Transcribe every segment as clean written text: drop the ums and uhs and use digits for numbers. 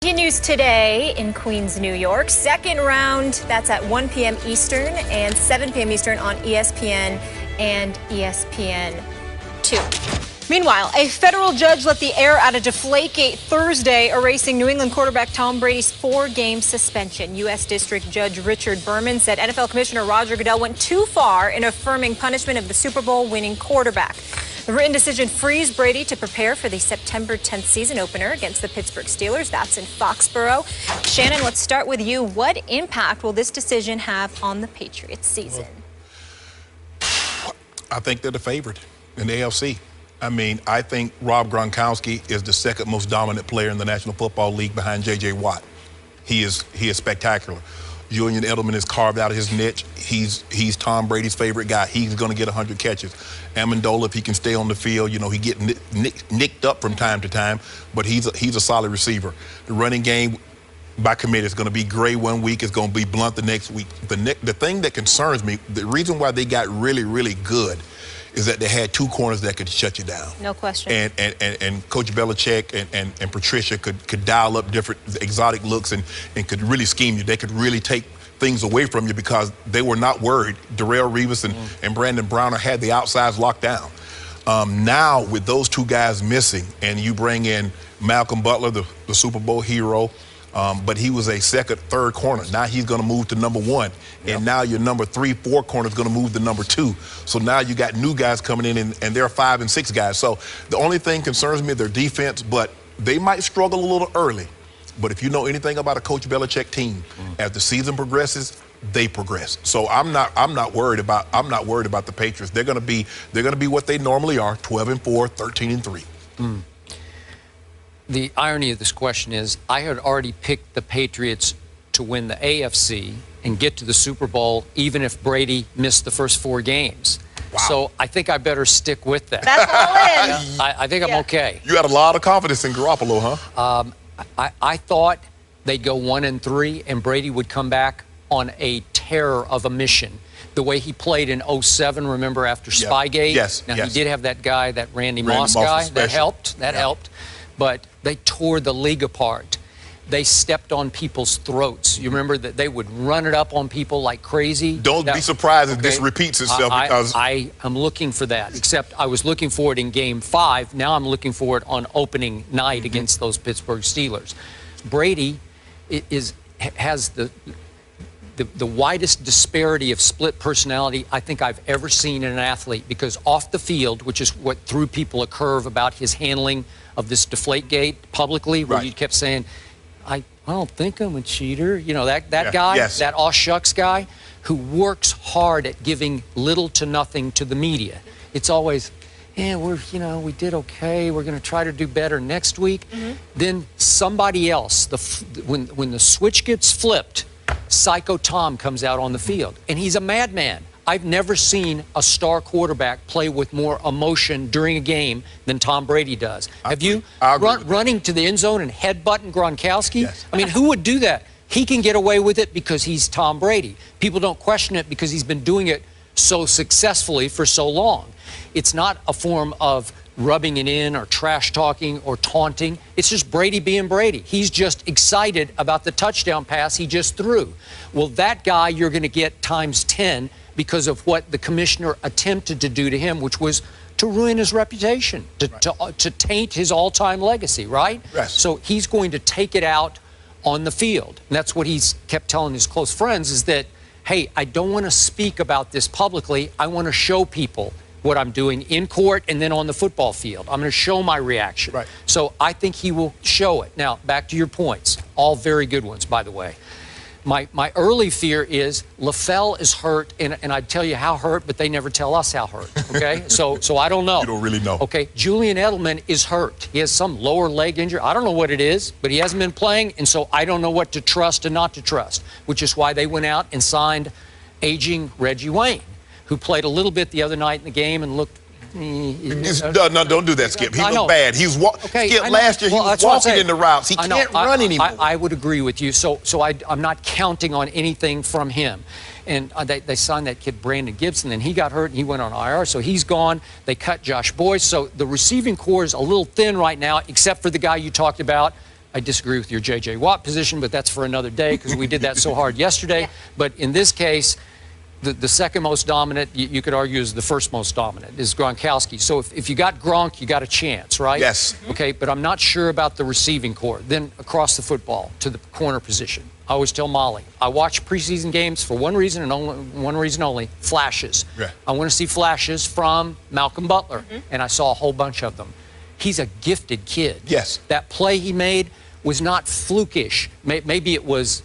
Continues today in Queens, New York. Second round, that's at 1 p.m. Eastern and 7 p.m. Eastern on ESPN and ESPN2. Meanwhile, a federal judge let the air out of Deflategate Thursday, erasing New England quarterback Tom Brady's 4-game suspension. U.S. District Judge Richard Berman said NFL Commissioner Roger Goodell went too far in affirming punishment of the Super Bowl winning quarterback. The written decision frees Brady to prepare for the September 10th season opener against the Pittsburgh Steelers. That's in Foxborough. Shannon, let's start with you. What impact will this decision have on the Patriots season? I think they're the favorite in the AFC. I mean, I think Rob Gronkowski is the second most dominant player in the National Football League behind J.J. Watt. He is spectacular. Julian Edelman has carved out his niche. He's Tom Brady's favorite guy. He's going to get 100 catches. Amendola, if he can stay on the field, you know, he get nicked up from time to time, but he's a solid receiver. The running game by committee is going to be Gray one week. It's going to be Blunt the next week. The thing that concerns me, the reason why they got really, really good is that they had two corners that could shut you down. No question. And Coach Belichick and Patricia could dial up different exotic looks and could really scheme you. They could really take things away from you because they were not worried. Darrelle Revis and Brandon Browner had the outsides locked down. Now, with those two guys missing, and you bring in Malcolm Butler, the Super Bowl hero, but he was a second, third corner. Now he's going to move to number 1. Yep. And now your number 3, 4 corner is going to move to number 2. So now you got new guys coming in, and they're 5 and 6 guys. So the only thing concerns me is their defense, but they might struggle a little early. But if you know anything about a Coach Belichick team, as the season progresses, they progress. So I'm not worried about the Patriots. They're going to be what they normally are, 12-4, 13-3. The irony of this question is I had already picked the Patriots to win the AFC and get to the Super Bowl even if Brady missed the first 4 games. Wow. So I think I better stick with that. That's all in. I think I'm okay. You had a lot of confidence in Garoppolo, huh? I thought they'd go 1-3 and Brady would come back on a terror of a mission. The way he played in 2007, remember, after Spygate? Yes. Now, he did have that guy, that Randy Moss guy. That helped. That helped. But they tore the league apart. They stepped on people's throats. You remember that they would run it up on people like crazy? Don't be surprised if this repeats itself. Because I am looking for that, except I was looking for it in Game 5. Now I'm looking for it on opening night against those Pittsburgh Steelers. Brady has the widest disparity of split personality I think I've ever seen in an athlete, because off the field, which is what threw people a curve about his handling of this Deflategate publicly, where you kept saying, I don't think I'm a cheater. You know, that guy, that aw shucks guy, who works hard at giving little to nothing to the media. It's always, we did okay. We're going to try to do better next week. Then somebody else, when the switch gets flipped, Psycho Tom comes out on the field, and he's a madman. I've never seen a star quarterback play with more emotion during a game than Tom Brady does. Have you? Running to the end zone and headbutting Gronkowski? Yes. I mean, who would do that? He can get away with it because he's Tom Brady. People don't question it because he's been doing it so successfully for so long. It's not a form of rubbing it in or trash talking or taunting. It's just Brady being Brady. He's just excited about the touchdown pass he just threw. Well, that guy you're going to get times 10 because of what the commissioner attempted to do to him, which was to ruin his reputation, to taint his all-time legacy, right? Yes. So he's going to take it out on the field. And that's what he's kept telling his close friends, is that, hey, I don't want to speak about this publicly. I want to show people what I'm doing in court and then on the football field. I'm going to show my reaction. Right. So I think he will show it. Now, back to your points. All very good ones, by the way. My early fear is LaFell is hurt, and I'd tell you how hurt, but they never tell us how hurt, okay? so I don't know. You don't really know. Okay, Julian Edelman is hurt. He has some lower leg injury. I don't know what it is, but he hasn't been playing, and so I don't know what to trust and not to trust, which is why they went out and signed aging Reggie Wayne, who played a little bit the other night in the game and looked... No, don't do that, Skip. He looked bad. Skip, last year he was walking in the routes. He can't run anymore. I would agree with you. So I'm not counting on anything from him. And they signed that kid Brandon Gibson, and he got hurt, and he went on IR, so he's gone. They cut Josh Boyce. So the receiving core is a little thin right now, except for the guy you talked about, I disagree with your J.J. Watt position, but that's for another day because we did that so hard yesterday. Yeah. But in this case, the second most dominant, you could argue, is the first most dominant, is Gronkowski. So if you got Gronk, you got a chance, right? Yes. Okay, but I'm not sure about the receiving core. Then across the football to the corner position. I always tell Molly, I watch preseason games for one reason and only one reason only, flashes. Yeah. I want to see flashes from Malcolm Butler, and I saw a whole bunch of them. He's a gifted kid. Yes. That play he made was not flukish. Maybe it was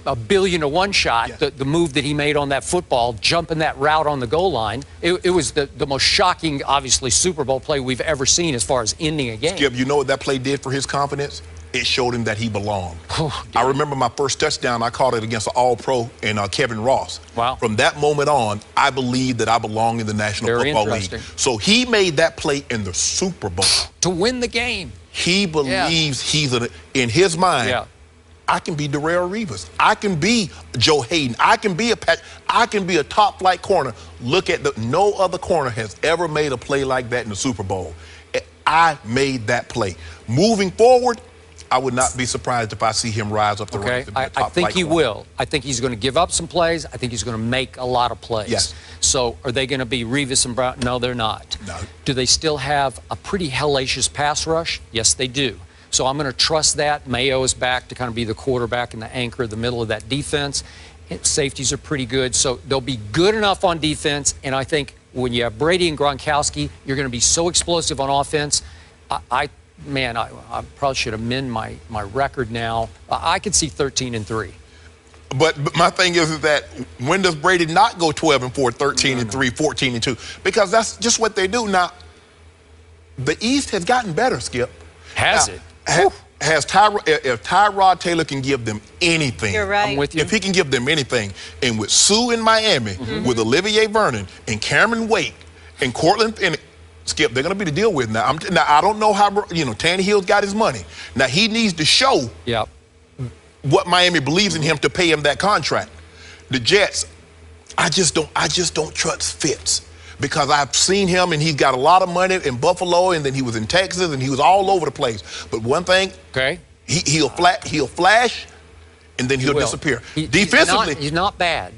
a 1,000,000,000 shot, Yes. the move that he made on that football, jumping that route on the goal line. It was the most shocking, obviously, Super Bowl play we've ever seen as far as ending a game. Skip, you know what that play did for his confidence? It showed him that he belonged. Oh, I remember my first touchdown, I caught it against an All-Pro and Kevin Ross. Wow. From that moment on, I believed that I belonged in the National Very Football League. interesting. So he made that play in the Super Bowl. To win the game. He believes in his mind, Yeah. I can be Darrelle Revis. I can be Joe Hayden. I can be a top flight corner. Look at no other corner has ever made a play like that in the Super Bowl. I made that play. Moving forward, I would not be surprised if I see him rise up the ranks. I think he will. I think he's going to give up some plays. I think he's going to make a lot of plays. Yes. So are they going to be Revis and Brown? No, they're not. No. Do they still have a pretty hellacious pass rush? Yes, they do. So I'm going to trust that. Mayo is back to kind of be the quarterback and the anchor, the middle of that defense. Safeties are pretty good. So they'll be good enough on defense. And I think when you have Brady and Gronkowski, you're going to be so explosive on offense. Man, I probably should amend my record now. I could see 13-3. But my thing is that when does Brady not go 12-4, 13-3, 14-2? Because that's just what they do. Now, the East has gotten better, Skip. Has now, it? If Tyrod Taylor can give them anything, You're right. I'm with you. If he can give them anything, and with Sue in Miami, with Olivier Vernon, and Cameron Wake, and Cortland Phoenix, Skip, they're going to be the deal with now. Now, I don't know how, Tannehill's got his money. Now, he needs to show what Miami believes in him to pay him that contract. The Jets, I just don't trust Fitz because I've seen him and he's got a lot of money in Buffalo and then he was in Texas and he was all over the place. But one thing, he'll flash and then he'll disappear. Defensively, he's not bad.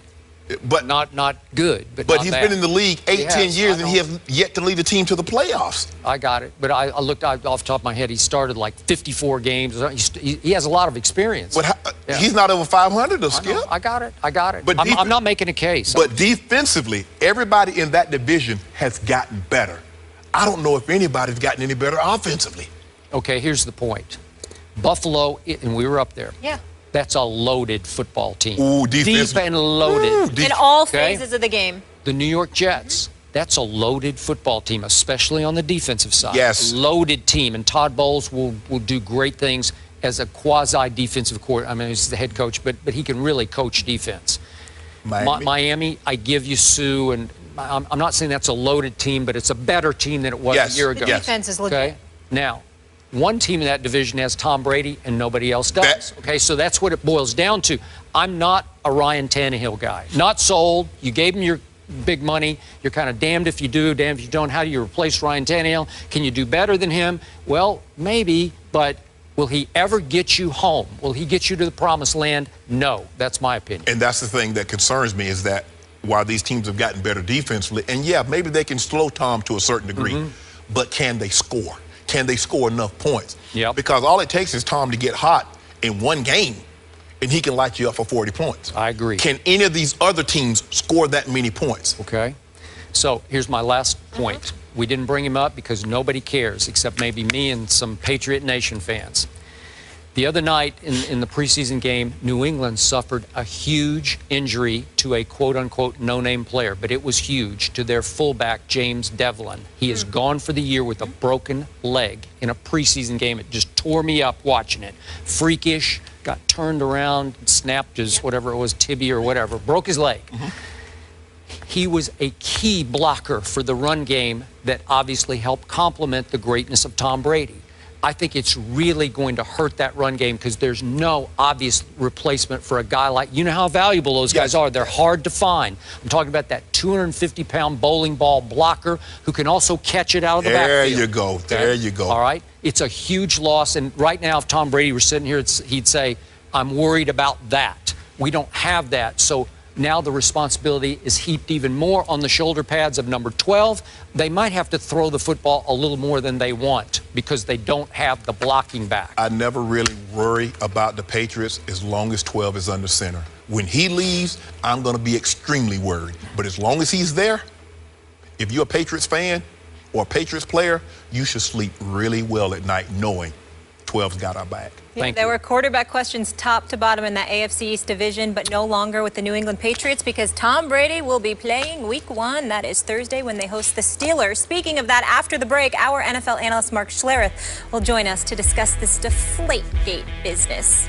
But not good, but he's been in the league 10 years and he has yet to lead the team to the playoffs. I got it. But I looked off the top of my head. He started like 54 games. He has a lot of experience. But he's not over 500 to Skip. I got it. But But I'm not making a case. But defensively, everybody in that division has gotten better. I don't know if anybody's gotten any better offensively. Okay, here's the point. Buffalo, and we were up there. Yeah. That's a loaded football team. Ooh, deep and loaded. In all phases of the game. The New York Jets, that's a loaded football team, especially on the defensive side. Yes. Loaded team, and Todd Bowles will do great things as a quasi-defensive coordinator. I mean, he's the head coach, but he can really coach defense. Miami, I give you Sue, and I'm not saying that's a loaded team, but it's a better team than it was a year ago. The defense is legit. Okay? Now, one team in that division has Tom Brady and nobody else does. Okay, so that's what it boils down to. I'm not a Ryan Tannehill guy. Not sold. You gave him your big money. You're kind of damned if you do, damned if you don't. How do you replace Ryan Tannehill? Can you do better than him? Well, maybe, but will he ever get you home? Will he get you to the promised land? No, that's my opinion. And that's the thing that concerns me is that while these teams have gotten better defensively, and yeah, maybe they can slow Tom to a certain degree, but can they score? Can they score enough points? Yep. Because all it takes is Tom to get hot in one game, and he can light you up for 40 points. I agree. Can any of these other teams score that many points? Okay. So here's my last point. We didn't bring him up because nobody cares except maybe me and some Patriot Nation fans. The other night in the preseason game, New England suffered a huge injury to a quote-unquote no-name player, but it was huge, to their fullback, James Devlin. He is gone for the year with a broken leg in a preseason game. It just tore me up watching it. Freakish, got turned around, snapped his whatever it was, tibia or whatever, broke his leg. He was a key blocker for the run game that obviously helped complement the greatness of Tom Brady. I think it's really going to hurt that run game because there's no obvious replacement for a guy like, you know how valuable those guys are. They're hard to find. I'm talking about that 250-pound bowling ball blocker who can also catch it out of the backfield. There you go. There you go. All right? It's a huge loss. And right now, if Tom Brady were sitting here, he'd say, I'm worried about that. We don't have that. So now the responsibility is heaped even more on the shoulder pads of number 12. They might have to throw the football a little more than they want because they don't have the blocking back. I never really worry about the Patriots as long as 12 is under center. When he leaves, I'm going to be extremely worried. But as long as he's there, if you're a Patriots fan or a Patriots player, you should sleep really well at night knowing 12's got our back. There were quarterback questions top to bottom in that AFC East division, but no longer with the New England Patriots because Tom Brady will be playing Week 1. That is Thursday when they host the Steelers. Speaking of that, after the break, our NFL analyst Mark Schlereth will join us to discuss this Deflategate business.